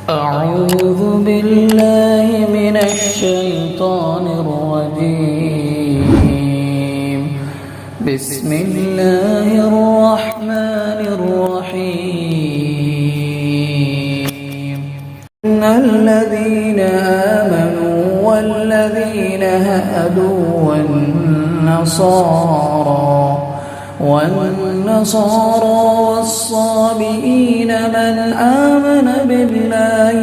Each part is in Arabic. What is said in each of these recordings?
أعوذ بالله من الشيطان الرجيم. بسم الله الرحمن الرحيم. إن الذين آمنوا والذين هادوا والنصارى والصابئين من آمن بالله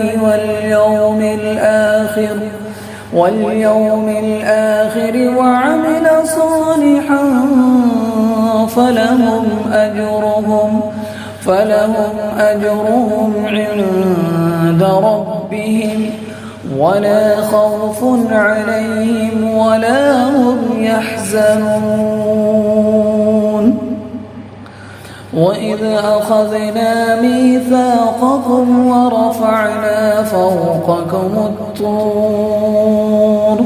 واليوم الآخر وعمل صالحا فلهم أجرهم عند ربهم ولا خوف عليهم ولا هم يحزنون. وإذ أخذنا ميثاقكم ورفعنا فوقكم الطور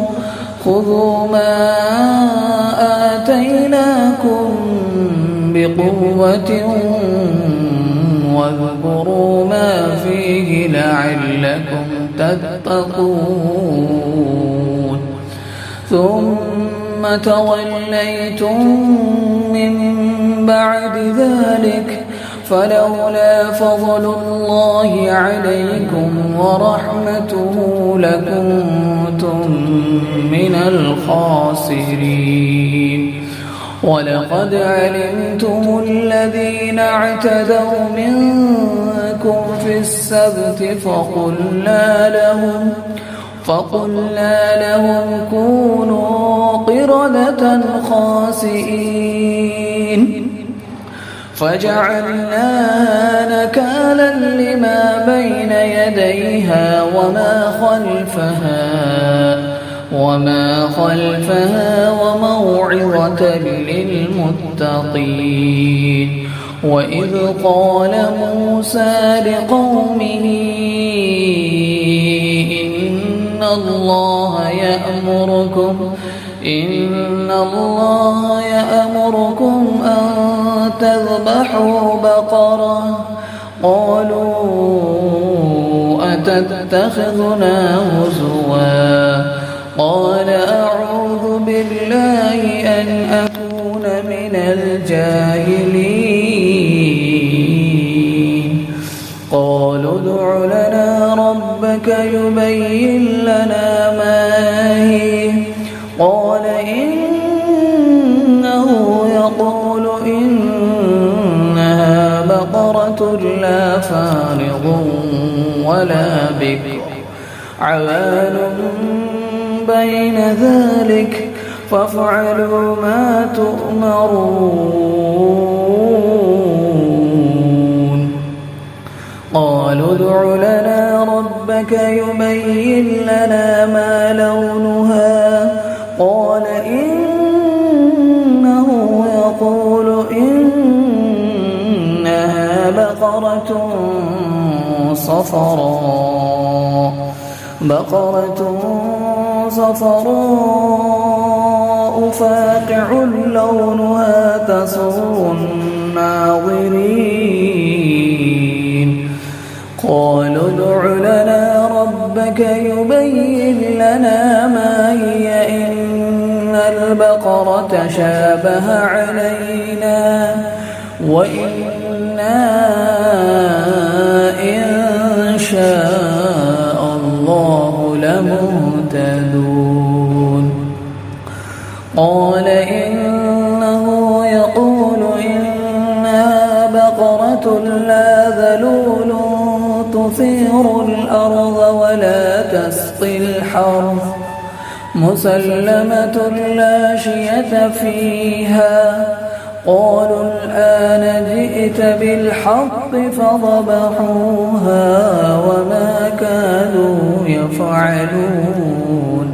خذوا ما آتيناكم بقوة واذكروا ما فيه لعلكم تتقون. ثم توليتم من بعد ذلك فلولا فضل الله عليكم ورحمته لكنتم من الخاسرين. ولقد علمتم الذين اعتدوا منكم في السبت فقلنا لهم كونوا قردة خاسئين فجعلناها نكالا لما بين يديها وما خلفها وموعظة للمتقين. وإذ قال موسى لقومه إن الله يأمركم أن تذبحوا بقرة. قالوا أتتخذنا هزوا قال أعوذ بالله أن أكون من الجاهلين. قالوا ادع لنا ربك يبين لنا ما هي. قال إنه يقول إنها بقرة لا فارض ولا بكر عوان بين ذلك فافعلوا ما تؤمرون. قالوا ادع لنا ربك يبين لنا ما لونها. قال إنه يقول إنها بقرة صفراء فاقع لونها تسر الناظرين. قالوا ادع لنا ربك يبين لنا ما هي إن البقرة شابه علينا وإنا إن شاء الله لمهتدون. قال إنه يقول إنها بقرة لا ذلول تثير الأرض ولا تسقي الحرث مسلمة لا شية فيها. قالوا الآن جئت بالحق فذبحوها وما كانوا يفعلون.